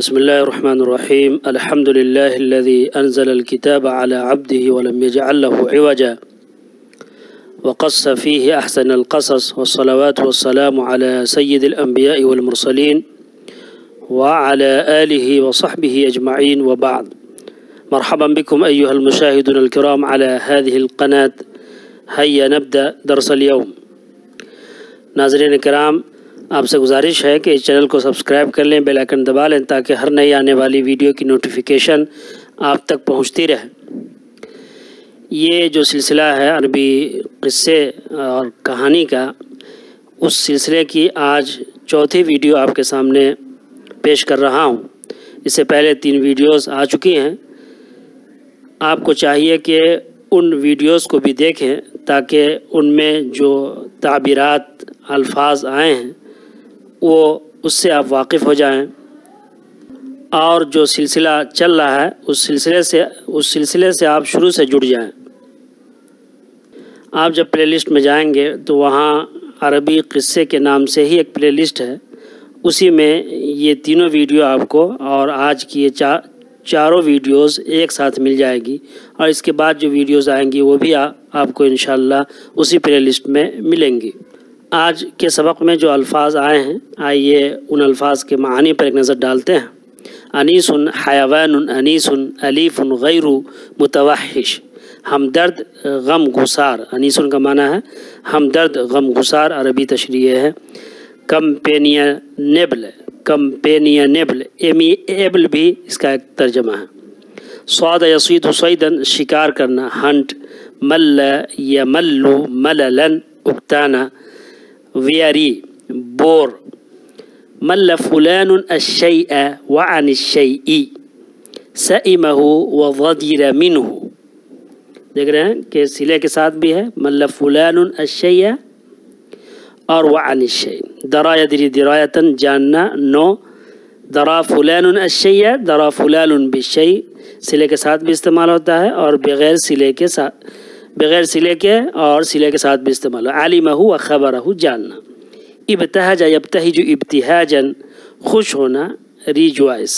بسم الله الرحمن الرحيم. الحمد لله الذي أنزل الكتاب على عبده ولم يجعل له عوجا وقص فيه أحسن القصص، والصلوات والسلام على سيد الأنبياء والمرسلين وعلى آله وصحبه أجمعين، وبعد. مرحبا بكم أيها المشاهدون الكرام على هذه القناة. هيا نبدأ درس اليوم. ناظرین کرام، آپ سے گزارش ہے کہ اس چینل کو سبسکرائب کر لیں، بیل آئیکن دبا لیں تاکہ ہر نئی آنے والی ویڈیو کی نوٹیفیکیشن آپ تک پہنچتی رہے۔ یہ جو سلسلہ ہے عربی قصے اور کہانی کا، اس سلسلے کی آج چوتھی ویڈیو آپ کے سامنے پیش کر رہا ہوں۔ اس سے پہلے 3 ویڈیوز آ چکی ہیں۔ آپ کو چاہیے کہ ان ویڈیوز کو بھی دیکھیں تاکہ ان میں جو تعبیرات الفاظ آئے ہیں وہ اس سے آپ واقف ہو جائیں، اور جو سلسلہ چل رہا ہے اس سلسلے سے آپ شروع سے جڑ جائیں۔ آپ جب پلے لسٹ میں جائیں گے تو وہاں عربی قصے کے نام سے ہی ایک پلے لسٹ ہے، اسی میں یہ تینوں ویڈیو آپ کو اور آج کی یہ چاروں ویڈیوز ایک ساتھ مل جائے گی، اور اس کے بعد جو ویڈیوز آئیں گی وہ بھی آپ کو انشاءاللہ اسی پلے لسٹ میں ملیں گی۔ آج کے سبق میں جو الفاظ آئے ہیں، آئیے ان الفاظ کے معانی پر ایک نظر ڈالتے ہیں۔ انیس حیوان انیس الیف غیر متوحش، ہمدرد غم گسار۔ انیس کا معنی ہے ہمدرد غم گسار، عربی تشریح ہے کمپینینبل۔ کمپینینبل ایبل بھی اس کا ایک ترجمہ ہے۔ صاد یصید صیدن، شکار کرنا، ہنٹ۔ مل یملو مللن، اکتانا۔ Very, bore. مل فلان الشیء وعن الشیء، سئمہ وضجر منہ۔ دیکھ رہے ہیں کہ صلے کے ساتھ بھی ہے، مل فلان الشیء اور وعن الشیء۔ درا یدری درایتن، جاننا، نو۔ درا فلان الشیء، درا فلان بالشیء، صلے کے ساتھ بھی استعمال ہوتا ہے اور بغیر صلے کے اور صلے کے ساتھ بھی استعمال ہے۔ علمہ و خبرہ، جاننا۔ ابتہج یبتہج ابتہاجن، خوش ہونا، ریجوائس۔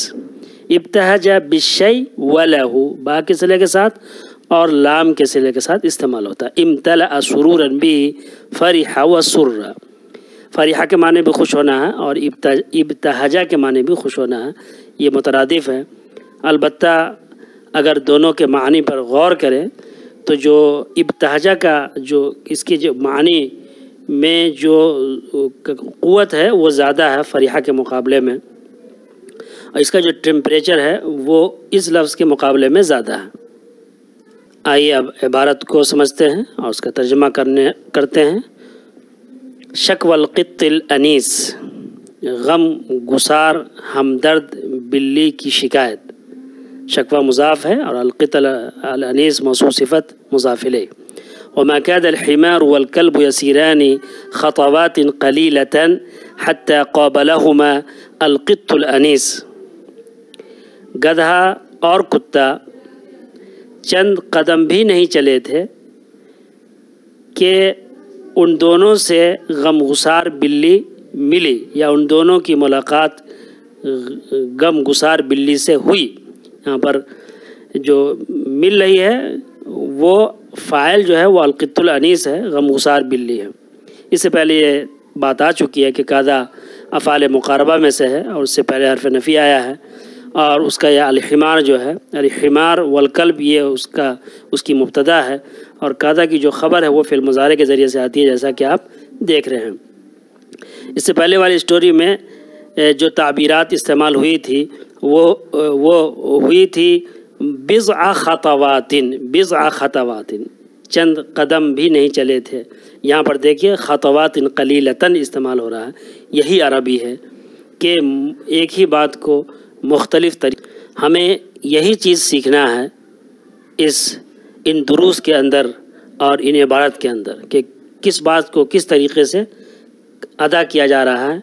ابتہج بالشیء ولہ، با کے صلے کے ساتھ اور لام کے صلے کے ساتھ استعمال ہوتا ہے۔ امتلأ سرورا بھی، فرح و سر۔ فرحہ کے معنی بھی خوش ہونا ہے اور ابتہجہ کے معنی بھی خوش ہونا ہے، یہ مترادف ہے۔ البتہ اگر دونوں کے معنی پر غور کریں تو جو ابتہجہ کا اس کے جو معنی میں جو قوت ہے وہ زیادہ ہے فرحہ کے مقابلے میں، اور اس کا جو ٹیمپریچر ہے وہ اس لفظ کے مقابلے میں زیادہ ہے۔ آئیے اب عبارت کو سمجھتے ہیں اور اس کا ترجمہ کرتے ہیں۔ شکوى القط الانیس، غم گسار ہمدرد بلی کی شکایت۔ شکوہ مضاف ہے اور القط الانیس موصوف صفت مضاف الیہ۔ وما كاد الحمار والكلب يسيران خطوات قليلة حتى قابلهما القط الانیس۔ گدھا اور کتا چند قدم بھی نہیں چلے تھے کہ ان دونوں سے غم گسار بلی ملی، یا ان دونوں کی ملاقات غم گسار بلی سے ہوئی۔ یہاں پر جو مل رہی ہے وہ فاعل جو ہے وہ القط الانیس ہے، غم گسار بلی ہے۔ اس سے پہلے یہ بات آ چکی ہے کہ کادا افعال مقاربہ میں سے ہے اور اس سے پہلے حرف نفی آیا ہے، اور اس کا یہ الحمار جو ہے، الحمار والکلب، یہ اس کی مبتدا ہے، اور کادا کی جو خبر ہے وہ فعل مضارع کے ذریعے سے آتی ہے، جیسا کہ آپ دیکھ رہے ہیں۔ اس سے پہلے والی اسٹوری میں جو تعبیرات استعمال ہوئی تھی وہ ہوئی تھی بضع خطوات، بضع خطوات، چند قدم بھی نہیں چلے تھے۔ یہاں پر دیکھیے خطوات قلیلتن استعمال ہو رہا ہے۔ یہی عربی ہے کہ ایک ہی بات کو مختلف طریقے، ہمیں یہی چیز سیکھنا ہے ان دروس کے اندر اور ان عبارت کے اندر، کہ کس بات کو کس طریقے سے ادا کیا جا رہا ہے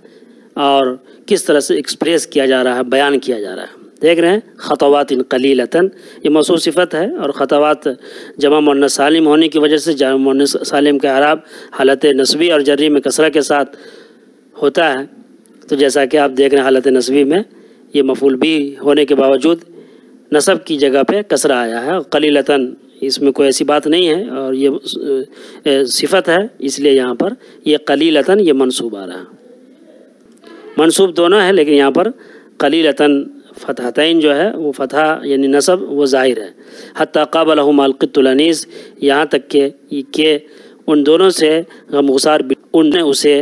اور کس طرح سے ایکسپریس کیا جا رہا ہے، بیان کیا جا رہا ہے۔ دیکھ رہے ہیں خطوات قلیلتن، یہ موصوف صفت ہے، اور خطوات جمع مؤنث سالم ہونے کی وجہ سے جمع مؤنث سالم کا اعراب حالت نصبی اور جری میں کسرہ کے ساتھ ہوتا ہے۔ تو جیسا کہ آپ دیکھ رہے ہیں حالت نصبی میں یہ مفعول بھی ہونے کے باوجود نصب کی جگہ پہ کسرہ آیا ہے. قلیلتاً اس میں کوئی ایسی بات نہیں ہے اور یہ صفت ہے، اس لیے یہاں پر یہ قلیلتاً یہ منصوب آ رہا. منصوب دونوں ہے لیکن یہاں پر قلیلتاً فتحتین جو ہے وہ فتح یعنی نصب وہ ظاہر ہے. حتیٰ قابلہما القط الانیس، یہاں تک کہ ان دونوں سے غمگسار ان نے اسے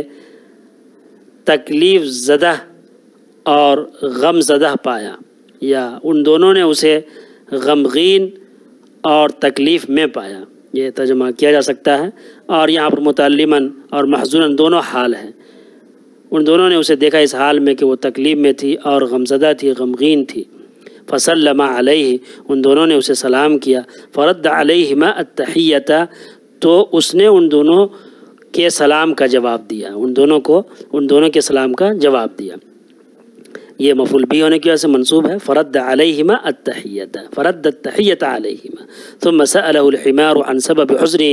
تکلیف زدہ اور غم زدہ پایا، یا ان دونوں نے اسے غمگین اور تکلیف میں پایا. یہ ترجمہ کیا جا سکتا ہے. اور یہاں پر متعلماً اور محزوناً دونوں حال ہیں. ان دونوں نے اسے دیکھا اس حال میں کہ وہ تکلیف میں تھی اور غمزدہ تھی، غمگین تھی. فسلم علیہ، ان دونوں نے اسے سلام کیا. فرد علیہما التحیۃ، تو اس نے ان دونوں کے سلام کا جواب دیا، ان دونوں کے سلام کا جواب دیا. یہ مفعول بھی ہونے کی وجہ سے منصوب ہے. فرد علیہما التحیۃ، فرد التحیۃ علیہما. ثم سألہ الحمار عن سبب حزنہ،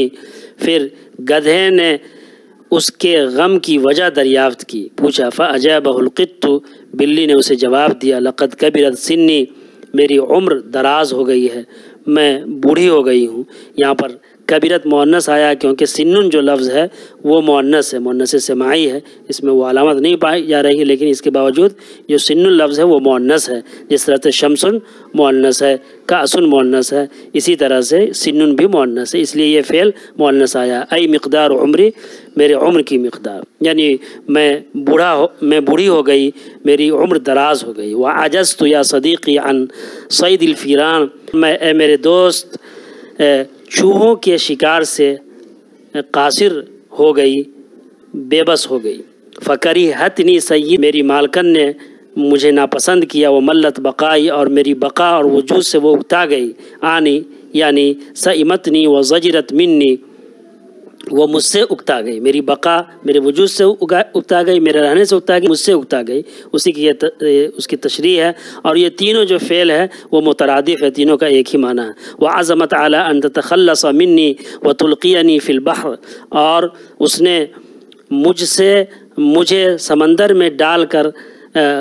پھر گدھے نے اس کے غم کی وجہ دریافت کی، پوچھا. فأجابہ القط، بلی نے اسے جواب دیا. لقد کبرت سنی، میری عمر دراز ہو گئی ہے، میں بوڑھی ہو گئی ہوں. یہاں پر کبیرت مؤنث آیا کیونکہ سنن جو لفظ ہے وہ مؤنث ہے، مؤنث سماعی ہے، اس میں وہ علامت نہیں پائی جا رہی ہے، لیکن اس کے باوجود جو سنن لفظ ہے وہ مؤنث ہے. جس طرح سے شمسن مؤنث ہے، کاسن مؤنث ہے، اسی طرح سے سنن بھی مؤنث ہے، اس لیے یہ فعل مؤنث آیا. ای مقدار عمری، میرے عمر کی مقدار، یعنی میں بوڑھی ہو گئی، میری عمر دراز ہو گئی. وعجزت یا صدیقی عن صید الفیران، میں اے میرے دوست چوہوں کے شکار سے قاصر ہو گئی، بے بس ہو گئی. فکریہتنی سید، میری مالکن نے مجھے ناپسند کیا. وہ ملت بقائی، اور میری بقا اور وجود سے وہ اکتا گئی. آنی یعنی سئمتنی و زجرت منی، وہ مجھ سے اکتا گئی. میری بقا میرے وجود سے اکتا گئی، میرے رہنے سے اکتا گئی، مجھ سے اکتا گئی. اسی کی اس کی تشریح ہے. اور یہ تینوں جو فعل ہے وہ مترادف ہے، تینوں کا ایک ہی معنی ہے. وعزمت علی ان تتخلص منی وتلقینی فی البحر، اور اس نے مجھے سمندر میں ڈال کر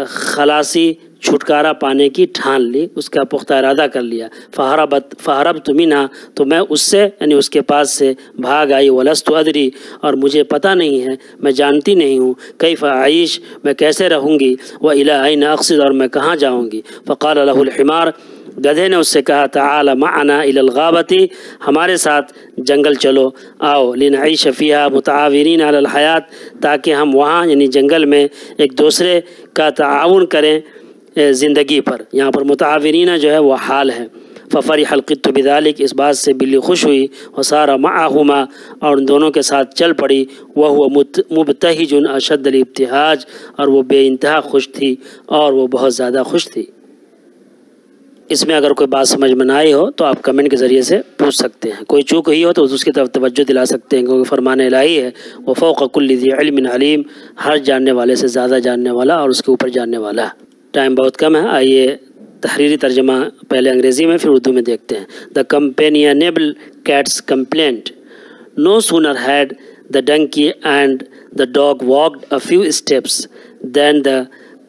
خلاصی چھٹکارا پانے کی ٹھان لی، اس کا پختہ ارادہ کر لیا. فہربت منہا، تو میں اس سے یعنی اس کے پاس سے بھاگ آئی. ولست ادری، اور مجھے پتہ نہیں ہے، میں جانتی نہیں ہوں. کیف اعیش، میں کیسے رہوں گی. والی این اقصد، اور میں کہاں جاؤں گی. فقال له الحمار، گدھے نے اس سے کہا. تعال معنا الی الغابۃ، ہمارے ساتھ جنگل چلو، آؤ. لنعیش فیہا متعاونین علی الحیات، تاکہ ہم وہاں یعنی جنگل میں ایک دوسرے کا تعاون کریں زندگی پر. یہاں پر متعاونین جو ہے وہ حال ہے. ففرح القط بذلک، اس بات سے بلی خوش ہوئی. وصار معہما، اور ان دونوں کے ساتھ چل پڑی. وہو مبتہج اشد الابتہاج، اور وہ بے انتہا خوش تھی اور وہ بہت زیادہ خوش تھی. اس میں اگر کوئی بات سمجھ میں نہ آئی ہو تو آپ کمنٹ کے ذریعے سے پوچھ سکتے ہیں. کوئی چوک ہوئی ہو تو اس کی طرف توجہ دلا سکتے ہیں، کیونکہ فرمان الہی ہے وہ فوق کل ذی علم علیم، ہر جاننے والے سے زیادہ جاننے والا اور اس کے اوپر جاننے والا. ٹائم بہت کم ہے، آئیے تحریری ترجمہ پہلے انگریزی میں پھر اردو میں دیکھتے ہیں. The companionable cat's complaint. No sooner had the donkey and the dog walked a few steps than the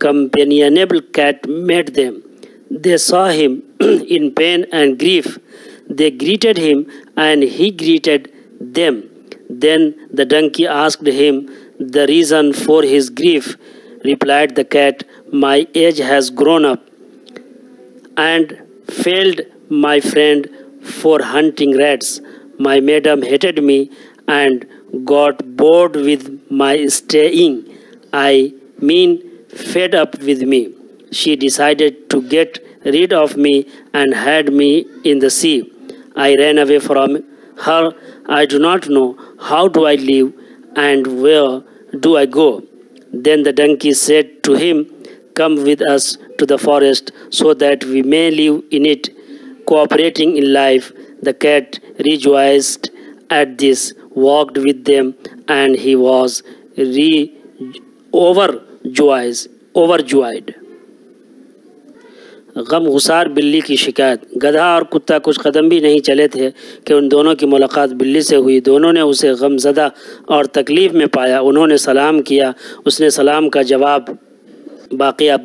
companionable cat met them. They saw him in pain and grief. They greeted him and he greeted them. Then the donkey asked him the reason for his grief. Replied the cat, my age has grown up and failed my friend for hunting rats. My madam hated me and got bored with my staying. I mean fed up with me. She decided to get rid of me and had me in the sea. I ran away from her. I do not know how do I live and where do I go. Then the donkey said to him, come with us to the forest so that we may live in it, cooperating in life. The cat rejoiced at this, walked with them, and he was overjoyed. غم غسار بلی کی شکایت. گدھا اور کتا کچھ قدم بھی نہیں چلے تھے کہ ان دونوں کی ملاقات بلی سے ہوئی. دونوں نے اسے غم زدہ اور تکلیف میں پایا. انہوں نے سلام کیا، اس نے سلام کا جواب. باقی آپ